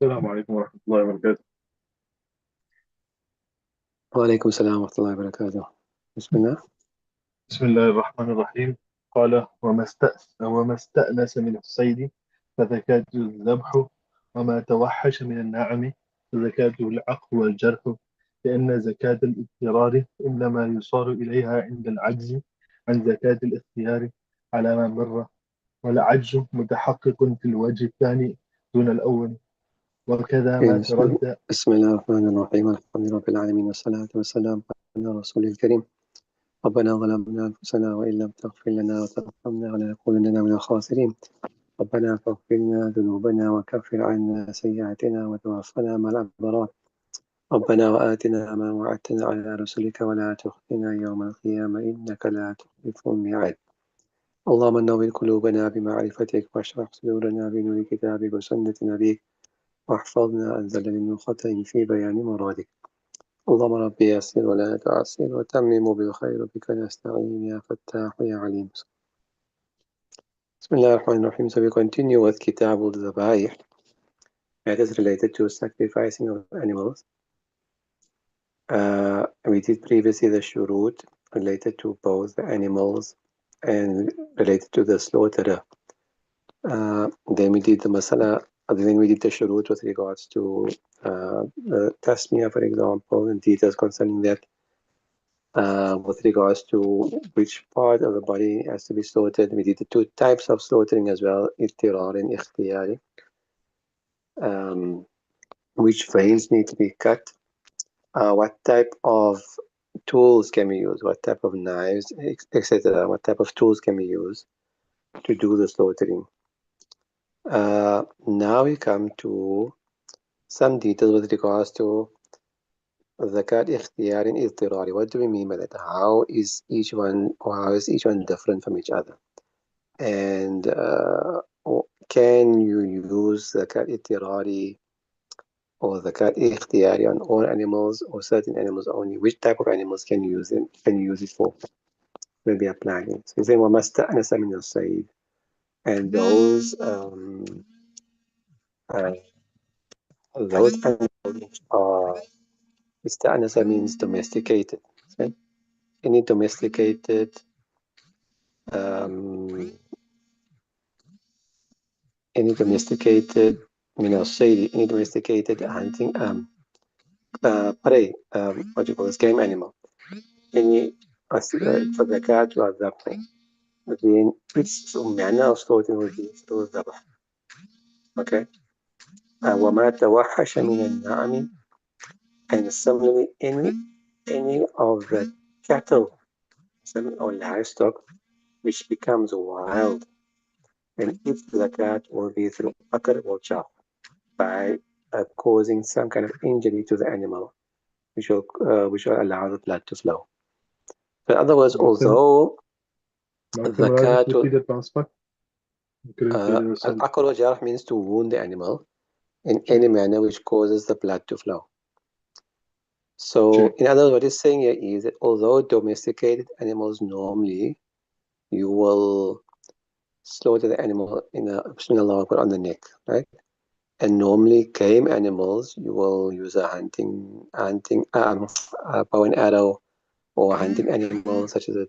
السلام عليكم ورحمة الله وبركاته. وعليكم السلام ورحمة الله وبركاته. بسم الله. بسم الله الرحمن الرحيم. قال وما استأنس من الصيد فزكاته الذبح، وما توحش من النعم فزكاته العقل والجرح، لأن زكاة الاضطرار إنما يصار إليها عند العجز عن زكاة الاختيار على ما مر، والعجز متحقق في الوجه الثاني دون الأول، وكذا ما تردى. بسم الله الرحمن الرحيم. الحمد لله رب العالمين، والصلاة والسلام على رسول الكريم. ربنا ظلمنا أنفسنا وإن لم تغفر لنا وترحمنا لنكونن من الخاسرين. ربنا فاغفر لنا ذنوبنا وكفر عنا سيئاتنا وتوفنا مع الأبرار. ربنا وآتنا ما وعدتنا على رسلك ولا تخزنا يوم القيامة إنك لا تخلف الميعاد. اللهم نور قلوبنا بمعرفتك واشرح صدورنا بنور كتابك وسنة نبيك، واحفظنا عن زلل وخطأ في بيان مرادك. اللهم ربي يسر ولا تعسر وتمم بالخير، بك نستعين يا فتاح يا عليم. بسم الله الرحمن الرحيم. So we continue with Kitab al-Zabaih. That is related to sacrificing of animals. We did previously the shurut related to both the animals and related to the slaughterer. Then we did the masala. Then we did the shurut with regards to the tasmiyah, for example, and details concerning that. With regards to which part of the body has to be slaughtered, we did the two types of slaughtering as well, ittirar and ikhtiyari. Which veins need to be cut, what type of tools can we use, what type of knives, etc. What type of tools can we use to do the slaughtering. Now we come to some details with regards to zakat, ikhtiyar, and idtirari. What do we mean by that? How is each one different from each other? And can you use zakat idtirari or zakat ikhtiyari on all animals or certain animals only? Which type of animals can you use it? Can you use it for? We'll be applying it. So saying وَمَا اسْتَأْنَسَ مِنَ الصَّيْدِ, and those animals which are استأنس means domesticated. So any domesticated من الصيد, any domesticated hunting prey, what you call this, game animal. Any for the cat or the prey. Then its معنى of slaughtering will be through الذبح. Okay. وما توحش من النعم, and similarly any of the cattle or livestock which becomes wild, and its zakat will be through akar or chop, by causing some kind of injury to the animal, which will allow the blood to flow. In other words, although zakat, Repeat it once more. al-akar or jarh means to wound the animal in any manner which causes the blood to flow. So, in other words, what he's saying here is that although domesticated animals, normally you will slaughter the animal in a Bismillah on the neck, right? And normally game animals, you will use a bow and arrow, or hunting animals such as a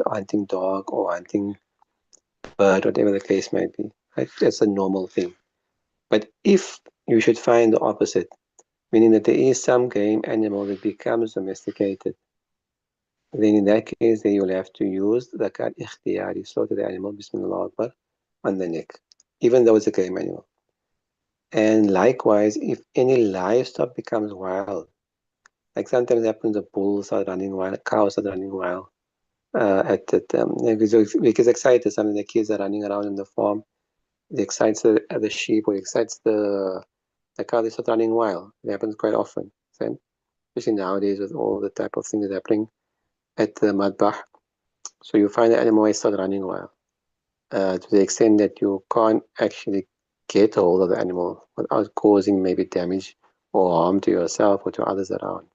hunting dog or hunting bird, whatever the case might be, right? That's a normal thing. But if you should find the opposite, meaning that there is some game animal that becomes domesticated, then in that case, then you'll have to use the zakat ikhtiyari, slaughter the animal, Bismillah Akbar, on the neck, even though it's a game animal. And likewise, if any livestock becomes wild, like sometimes it happens, the bulls are running wild, cows are running wild, because excited, some of the kids are running around in the farm, it excites the sheep, or excites the cow, they start running wild. It happens quite often, especially nowadays with all the type of things that are happening at the madbah. So you find the animal start running wild, to the extent that you can't actually get a hold of the animal without causing maybe damage or harm to yourself or to others around.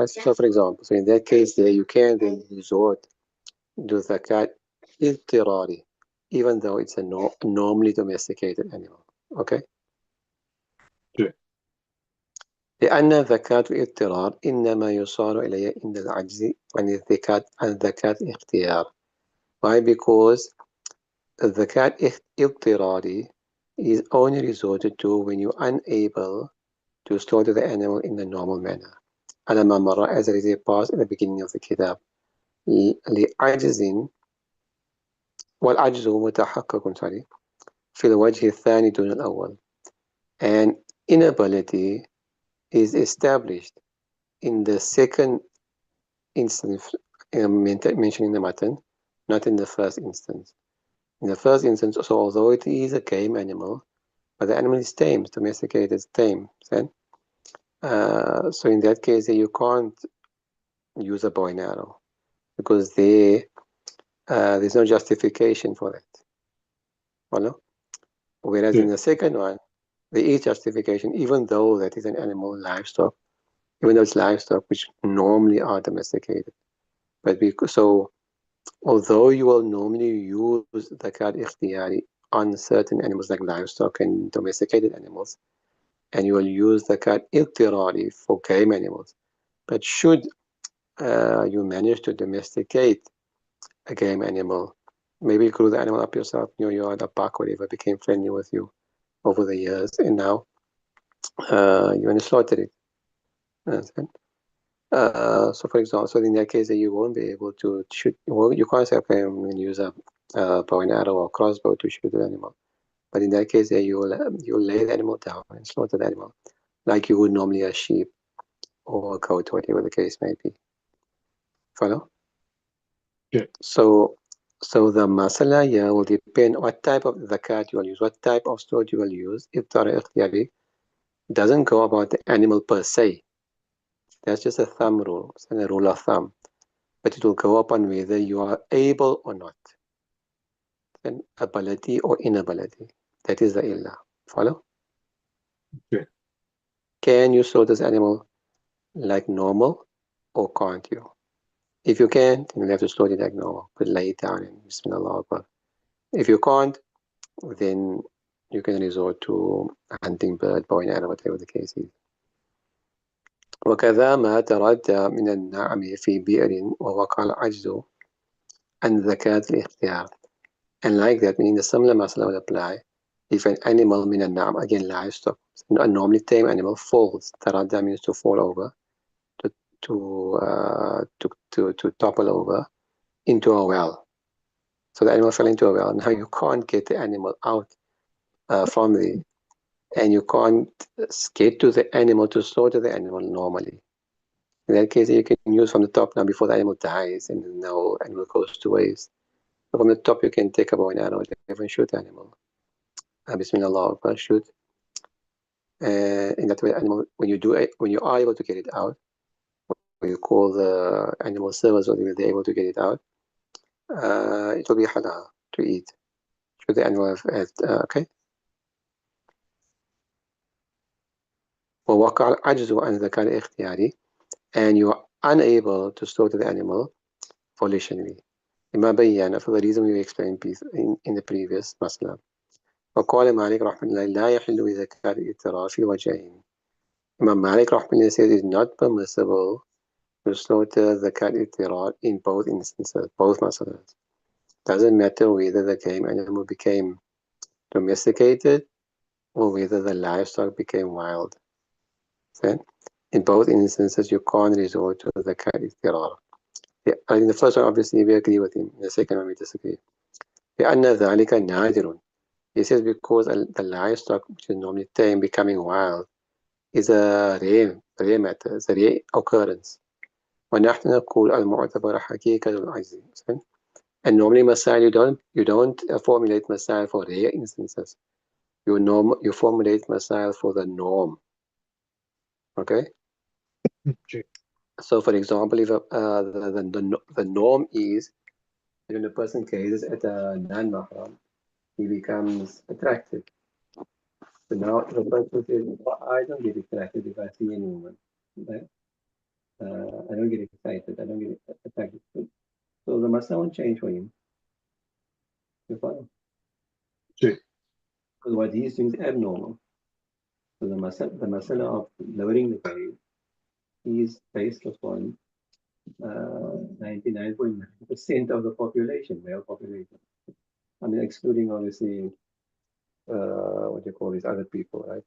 So for example, so in that case there, you can then resort to zakat iltirari, even though it's a normally domesticated animal. Okay? لأن ذكاة الاضطرار إنما يصار إليه عند العجز عن ذكاة الاختيار. Why? Because الذكاء الاضطراري is only resorted to when you're unable to slaughter the animal in a normal manner. على ما مر as it is a past in the beginning of the كتاب لعجز والعجز متحقق في الوجه الثاني دون الأول. And inability is established in the second instance mentioned in the matan, not in the first instance. In the first instance, so although it is a game animal, but the animal is tamed, domesticated, tame. So in that case, you can't use a bow and arrow because there's no justification for that. Well, whereas in the second one, there is justification, even though that is an animal, livestock, even though it's livestock which normally are domesticated. But so although you will normally use the zakat ikhtiyari on certain animals like livestock and domesticated animals, and you will use the zakat iltirari for game animals, but should you manage to domesticate a game animal, maybe you grew the animal up yourself in your yard, a buck, whatever, became friendly with you over the years, and now you want to slaughter it. So for example, so in that case, you won't be able to shoot. Well, you can't say, okay, I'm going to use a bow and arrow or crossbow to shoot the animal. But in that case, you'll lay the animal down and slaughter the animal, like you would normally a sheep or a goat, whatever the case may be. Follow? Yeah. So the masala here will depend what type of zakat you will use, what type of sword you will use. If Tara Ikhtiyari doesn't go about the animal per se. That's just a thumb rule, it's a rule of thumb. But it will go upon whether you are able or not. Then ability or inability. That is the illah. Follow? Okay. Can you slaughter this animal like normal or can't you? If you can, then you have to slaughter it like normal. But lay it down and Bismillah Akbar. If you can't, then you can resort to hunting bird, bow and arrow, whatever the case is. وكذا ما تردى من النعم في بئر ووقع العجز عن ذكاة الاختيار. And like that, meaning the similar masala will apply if an animal min al-na'am, again livestock, a normally tame animal falls. Taradda means to fall over, to topple over into a well. So the animal fell into a well. Now you can't get the animal out from the, and you can't get to the animal to slaughter the animal normally. In that case, you can use from the top now before the animal dies, and now animal goes to waste. So from the top, you can take a bow and arrow and shoot the animal. Bismillah, shoot. In that way, animal, when you are able to get it out, when you call the animal service, or they're able to get it out, it will be halal to eat. Should the animal have okay? ووقع العجز عن الذكاء الاختياري, and you are unable to slaughter the animal volitionally. لما بيّن, for the reason we explained in the previous مسألة. وقال مالك رحمه الله لا يحل بذكاء الاضطرار في وجهين. Imam Malik رحمه الله said it is not permissible to slaughter zakat ittirar in both instances, both masalas. Doesn't matter whether the game animal became domesticated or whether the livestock became wild. Then, in both instances, you can't resort to zakat ittirar. In the first one, obviously, we agree with him. In the second one, we disagree. لأن ذلك نادر. He says because the livestock, which is normally tame, becoming wild, is a rare matter, it's a rare occurrence. ونحن نقول المعتبر حقيقة العجز. And normally masail, you don't formulate masail for rare instances. You formulate masail for the norm. Okay? Okay. So for example, if the norm is when a person gazes at a non-mahram, he becomes attracted. So now the person says, well, I don't get attracted if I see any woman. Right? I don't get excited. I don't get attracted. So the masala won't change for him. You follow? Okay. Because what he's doing is abnormal. So the masala of lowering the value is based upon 99.9% of the population, male population. I mean, excluding obviously what do you call these other people, right?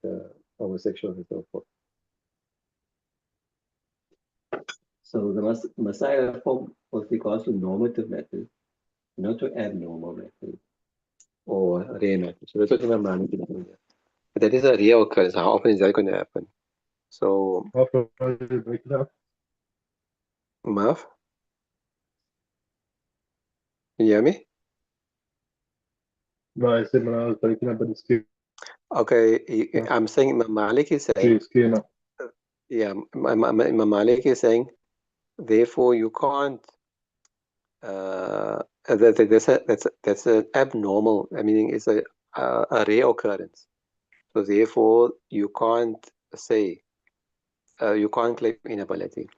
Homosexuals and so forth. So the Messiah form was because to normative method, not to abnormal method or rare method. So that's what we're managing. But that is a rare occurrence. How often is that going to happen? So, After I break it up. Mav, can you hear me? No, I said when I was breaking up, but it's clear. Okay, I'm saying Imam Malik is saying, It's clear now. yeah, Imam Malik is saying, therefore you can't. That's an abnormal. I mean, it's a rare occurrence. So therefore, you can't say, you can't claim inability.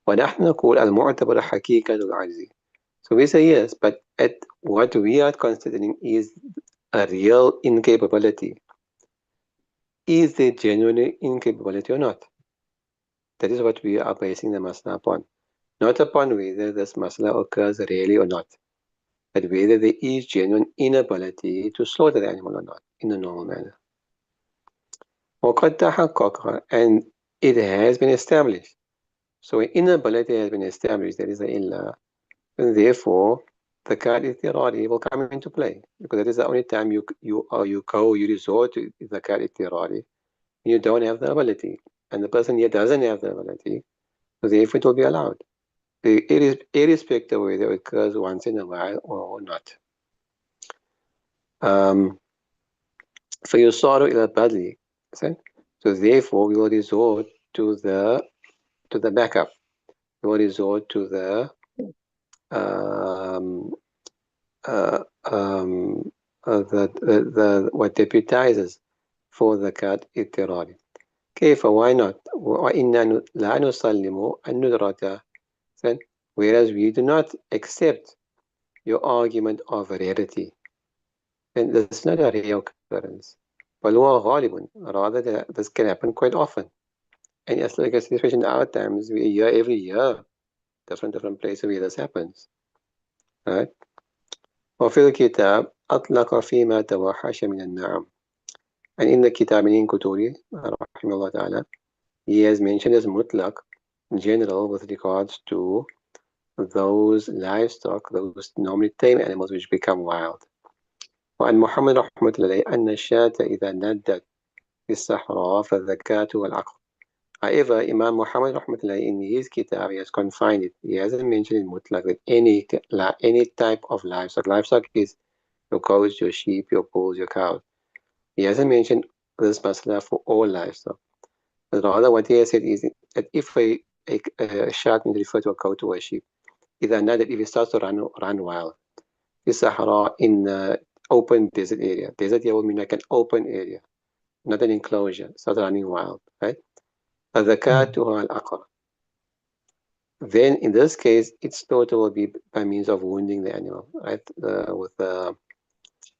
ونحن نقول المعتبر حقيقة العجز. So we say yes, but what we are considering is a real incapability. Is there genuine incapability or not? That is what we are basing the masala upon. Not upon whether this masala occurs really or not, but whether there is genuine inability to slaughter the animal or not in a normal manner. وقد تحقق, and it has been established. So inability has been established, there is a illa, and therefore the zakat ittirari will come into play, because that is the only time you resort to the zakat ittirari. You don't have the ability, and the person here doesn't have the ability, so therefore it will be allowed. It is irrespective of whether it occurs once in a while or not. فيصار إلى البدل. So therefore we will resort to the backup. We will resort to the what deputizes for zakat اضطراري. كيف, why not? وإننا لا نسلم الندرة. Whereas we do not accept your argument of rarity. And that's not a rare occurrence. بل هو غالب. Rather, this can happen quite often. And yes, like especially in our times, we hear every year different places where this happens. Right? وفي الكتاب أطلق فيما توحش من النعم. And in the Kitab in Kuturi, rahimahullah ta'ala, he has mentioned as mutlaq, in general, with regards to those livestock, those normally tame animals which become wild. وعن محمد رحمة الله أن الشاة إذا ندت في الصحراء فالذكاة والعقل. However, Imam Muhammad rahmatullah in his kitab, he has confined it. He hasn't mentioned in mutlaq that any type of livestock. Livestock is your cows, your sheep, your bulls, your cows. He hasn't mentioned this masala for all livestock. But rather, what he has said is that if a shark means refer to a cow or a sheep, either not that if it starts to run wild, in Sahara, in open desert area. Desert here will mean like an open area, not an enclosure. Start running wild, right? فذكاتها العقل. Then in this case, its slaughter will be by means of wounding the animal, right? With a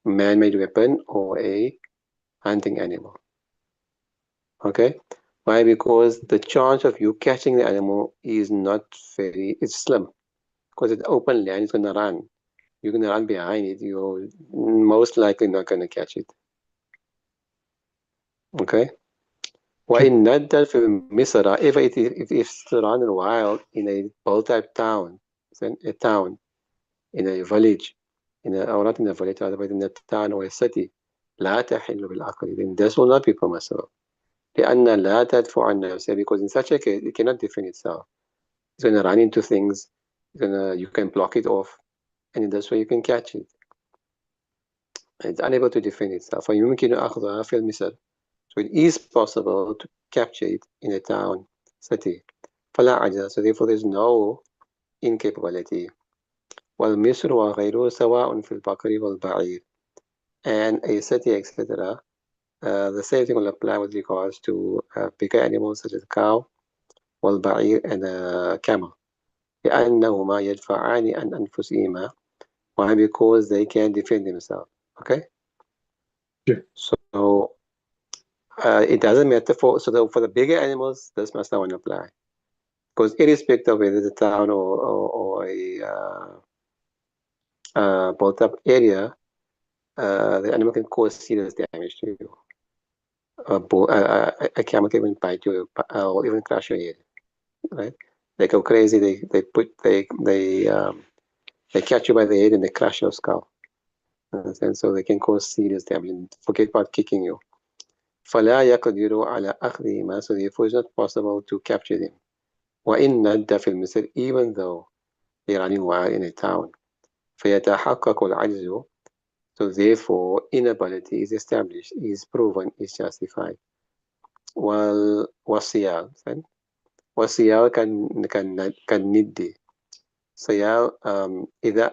man-made weapon or a hunting animal. Okay? Why? Because the chance of you catching the animal is not it's slim. Because it's open land, it's going to run. You're going to run behind it, you're most likely not going to catch it. Okay? وإن ندل في مصر, if it's run wild in a bull-type town, a town, in a village, or not in a village, but in a town or a city, لا تحل بالعقل, then this will not be permissible. لأن لا تدفع عن نفسها, because in such a case, it cannot defend itself. It's going to run into things, you can block it off, and in this way you can catch it. It's unable to defend itself. فيمكن أخذها في المثل. So it is possible to capture it in a town, city. فلا عجز, so therefore there's no incapability. والمصر وغيره سواء في البقر والبعير. And a city, etc. The same thing will apply with regards to bigger animals such as a cow, والبعير, and a camel. لأنهما يدفعان عن أنفسهما. Why? Because they can defend themselves. Okay? Sure. So it doesn't matter for the bigger animals, this must not apply. Because irrespective of whether it's a town or a built up area, the animal can cause serious damage to you. A camel can even bite you or even crush your head, right? They go crazy. They catch you by the head and they crush your skull. And so they can cause serious damage. And forget about kicking you. فلا يقدر على أخذهما, so therefore it's not possible to capture them. وإن ند في المصر, even though they're running wild in a town. فيتحقق العجز, so therefore inability is established, is proven, is justified. والصيام والصيام كالند. صيام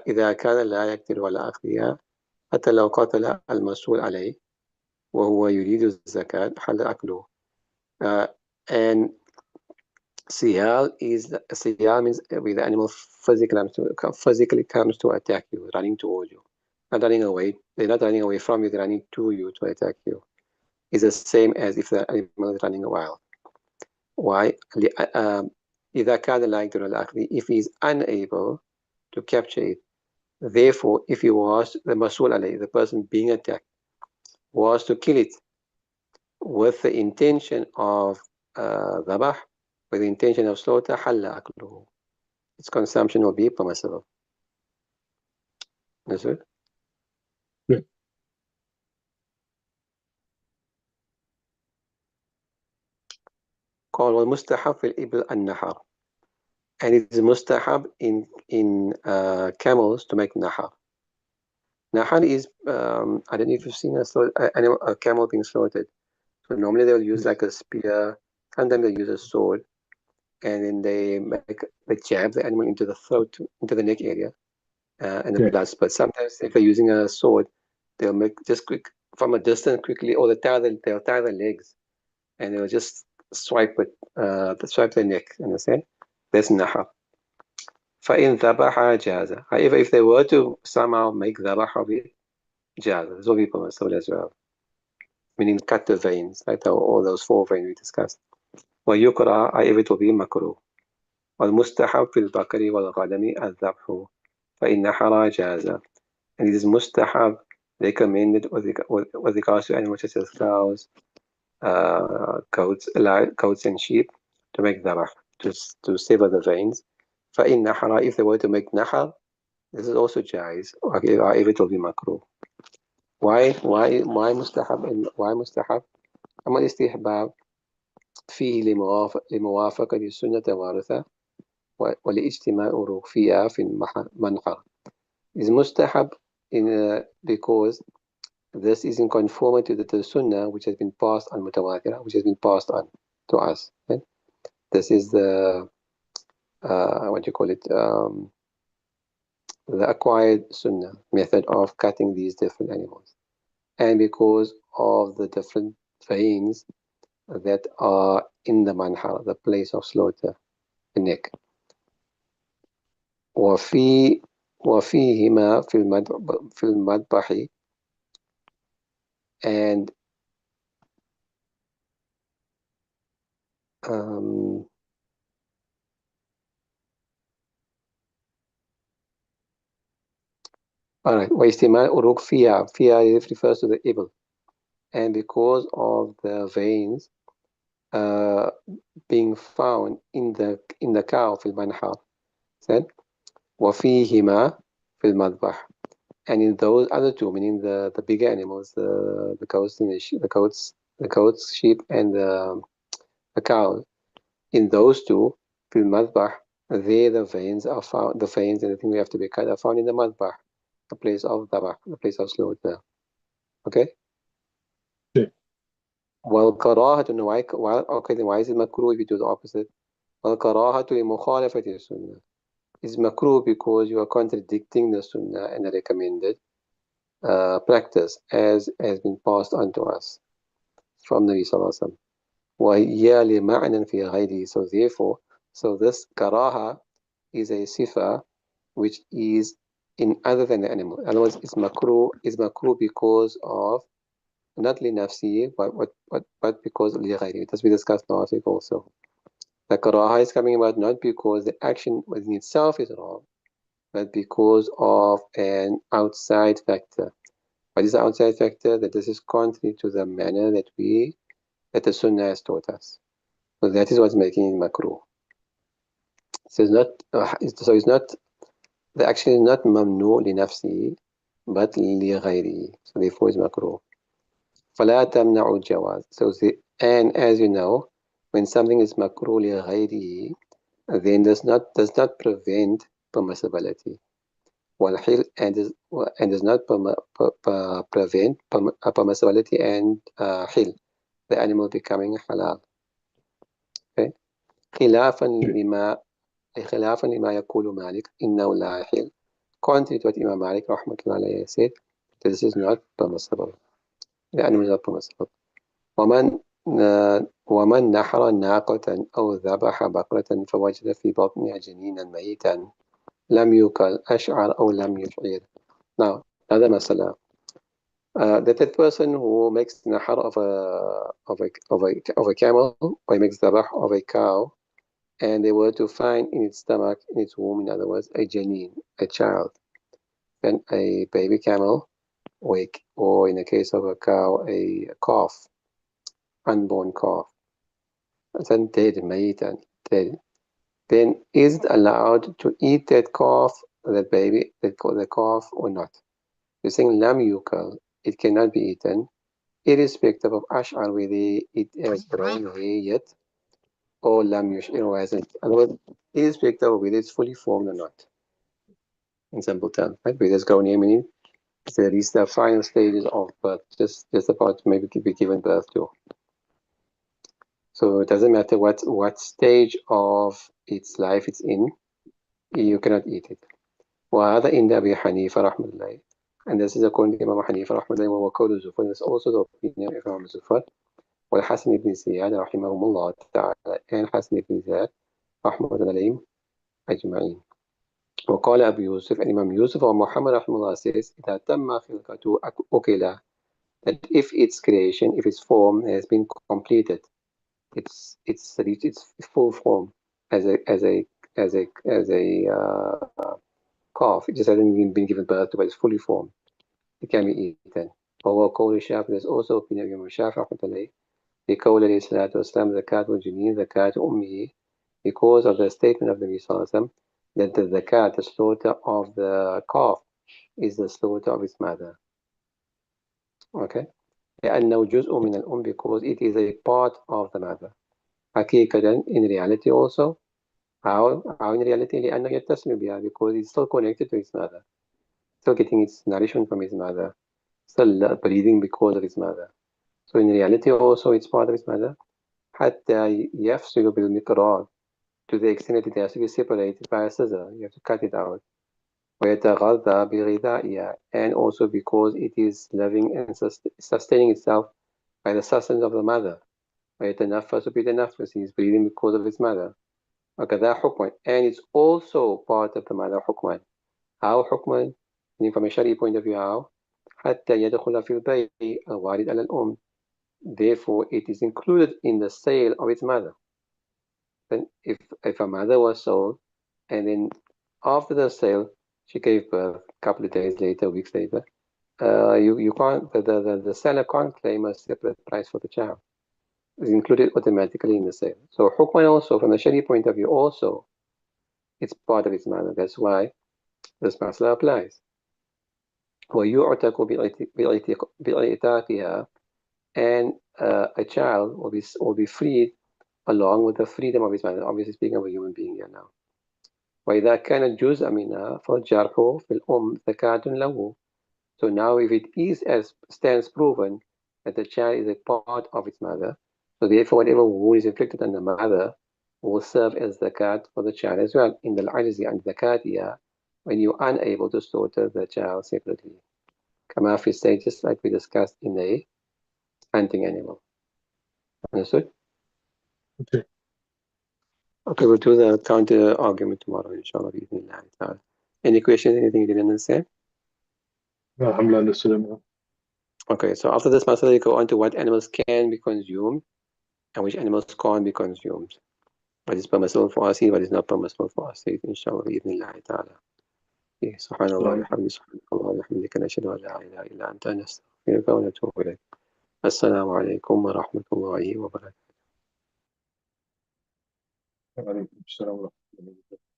إذا كان لا يقدر على أخذها حتى لو قاتل المسؤول عليه وهو يريد الزكاة حل أكله. And siyal means with the animal physically comes to attack you, running towards you, not running away. They're not running away from you; they're running to you to attack you. It's the same as if the animal is running wild. Why? إذا كان لا يقدر على أخذه, if he is unable to capture it. Therefore, if he was the masul alayh, the person being attacked, was to kill it with the intention of dhabah, with the intention of slaughter, halla akluhu, its consumption will be permissible. That's it. Yeah. قال والمستحب في الإبل النحر, and it is mustahab in camels to make nahar. Nahar is I don't know if you've seen a camel being slaughtered. So normally they'll use like a spear, sometimes they'll use a sword, and then they jab the animal into the throat, into the neck area, and the blood spurts. Sometimes if they're using a sword, they'll make just quick from a distance quickly, or they'll tie the legs, and they'll just swipe the neck. Understand? That's nahar. فإن ذبح جاز. However, if they were to somehow make ذبح of it, جاز. This will be permissible as well. Meaning cut the veins, like all those 4 veins we discussed. ويقرأ, however, it will be مكروه. والمستحب في البقر والغنم الذبح فإن حرى جاز. And it is mustahab, recommended with regards to animals such as cows, goats and sheep, to make dhabah, to sever the veins. فإن حرى, if they were to make nahar, this is also jais, if it will be makruh. Why mustahab and why mustahab? أما الاستحباب فيه لموافقة السنة الوارثة ولاجتماع أروق فيها في المنحر. Is mustahab because this is in conformity to the sunnah which has been passed on mutawatira, which has been passed on to us. Right? This is the the acquired sunnah method of cutting these different animals, and because of the different veins that are in the manhar, the place of slaughter, the neck. وفيهما في المذبح, and all right, واجتماع أروق فيها refers to the ibl, and because of the veins being found in the cow في المنحر, said وفيهما في المذبح, and in those other 2, meaning the bigger animals, the goats and the goats, sheep, and the cows, in those 2 في المذبح, there the veins are found, the veins and the thing we have to be cut are found in the madbah, the place of dhabah, the place of slaughter. Okay? والكراهة, then why is it makruh if you do the opposite? والكراهة لمخالفة السنة. It's makruh because you are contradicting the sunnah and the recommended practice as has been passed on to us from Nabi Sallallahu Alaihi Wasallam. وهي لمعنى في غيره. So therefore, this karaha is a sifa which is in other than the animal. In other words, it's makruh because of not لنفسه, but because لغيره. As we discussed last week also. The karaha is coming about not because the action within itself is wrong, but because of an outside factor. What is the outside factor? That this is contrary to the manner that the Sunnah has taught us. So that is what's making it makruh. So it's not the action is not mamnu li nafsi, but li ghayri. So therefore it's makruh. فلا تمنع الجواز. And as you know, when something is makruh li ghayri, then does not prevent permissibility. والحل and does not prevent permissibility and حل, the animal becoming halal. Okay? خلافا لما يقول مالك إنه لا يحل. Contrary to what Imam Malik rahmatullahi said, this is not permissible. The animal is not permissible. ومن نحر ناقة أو ذبح بقرة فوجد في بطنها جنينا ميتا لم يُكل أشعر أو لم يشعر. Now, another masala. That person who makes nahar of a camel, or he makes dabah of a cow, and they were to find in its stomach, in its womb, in other words, a janeen, a child, then a baby camel, or in the case of a cow, a calf, unborn calf, then dead, mayitan, dead. Then is it allowed to eat that calf, that baby, the calf, or not? You're saying lam yukal, it cannot be eaten, irrespective of ash'ar, whether it has grown hair yet, or lam yush'ir, or hasn't. In other words, irrespective of whether it's fully formed or not. In simple terms, right? Whether it's grown hair, meaning it's the final stages of birth, just about to maybe be given birth to. So it doesn't matter what stage of its life it's in, you cannot eat it. وهذا عند أبي حنيفة رحمة الله. And this is according to Imam Hanifa رحمة الله, وهو قول زفر. This is also the opinion of Imam Zufar والحسن بن زياد رحمهم الله تعالى, and حسن بن زياد رحمة الله عليهم أجمعين. وقال أبو يوسف, Imam Yusuf or Muhammad رحمه الله says إذا تم خلقته أكل, that if its creation, if its form has been completed, it's reached its full form as a calf, it just hasn't been given birth to, but it's fully formed, it can be eaten. وهو قول الشافعي. There's also opinion of Imam Shafi رحمة الله بقول عليه الصلاة والسلام زكاة الجنين زكاة أمه, because of the statement of the Nabi sallallahu alaihi wasallam that the zakat, the slaughter of the calf, is the slaughter of its mother. Okay? لأنه جزء من الأم, because it is a part of the mother. حقيقة, in reality also. How in reality? لأنه يتصل بها, because it's still connected to its mother, still getting its nourishment from its mother, still breathing because of its mother. So in reality also it's part of its mother. حتى يفصل بالمقرار, to the extent that it has to be separated by a scissor, you have to cut it out. ويتغذى بغذائها, and also because it is living and sustaining itself by the sustenance of the mother. ويتنفس بتنفس, he is breathing because of its mother. وكذا حكما, and it's also part of the mother حكما. How حكما? From a Shari'i point of view, how? حتى يدخل في البيع الوارد على الأم, therefore it is included in the sale of its mother. Then if a mother was sold, and then after the sale she gave birth a couple of days later, weeks later, you can't, the seller can't claim a separate price for the child. It's included automatically in the sale. So hukman also, from the Shari'i point of view also, it's part of its mother. That's why this masala applies. ويعتق بعتاقها, and a child will be freed along with the freedom of his mother. Obviously speaking of a human being here now. وإذا كان جزء منها فالجرح في الأم زكاة له. So now if it is, as stands proven, that the child is a part of its mother, so therefore whatever wound is inflicted on the mother will serve as zakat for the child as well. In the ajzi and zakatiya, when you're unable to slaughter the child separately. Kama fi say, just like we discussed in a hunting animal. Understood? Okay. Okay, we'll do the counter argument tomorrow, inshallah. Any questions, anything you didn't understand? Alhamdulillah, Okay, so after this masala, you go on to what animals can be consumed and which animals can't be consumed. What is permissible for us, what is not permissible for us, inshallah, بإذن ta'ala. سبحان الله وبحمده سبحانك اللهم وبحمدك نشهد أن لا إله إلا أنت نستغفرك ونتوب إليك. السلام عليكم ورحمة الله وبركاته. وعليكم السلام ورحمة الله وبركاته.